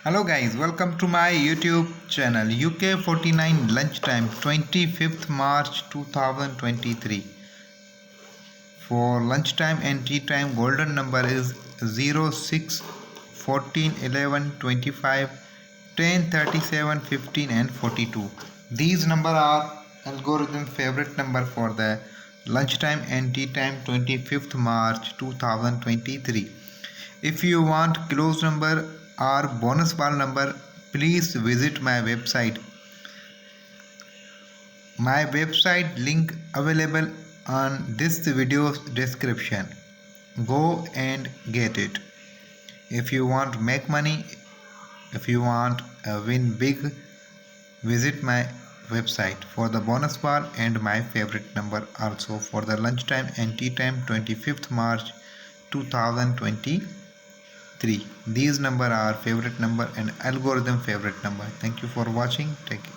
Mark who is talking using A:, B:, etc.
A: Hello guys, welcome to my YouTube channel Uk49 lunchtime 25th March 2023. For lunchtime and tea time golden number is 06 14 11 25 10 37 15 and 42. These number are algorithm favorite number for the lunchtime and tea time 25th March 2023. If you want close number or bonus ball number, please visit my website. My website link available on this video's description. Go and get it. If you want make money, if you want win big, visit my website for the bonus ball and my favorite number also for the lunchtime and tea time 25th March 2023. These number are favorite number and algorithm favorite number. Thank you for watching. Take care.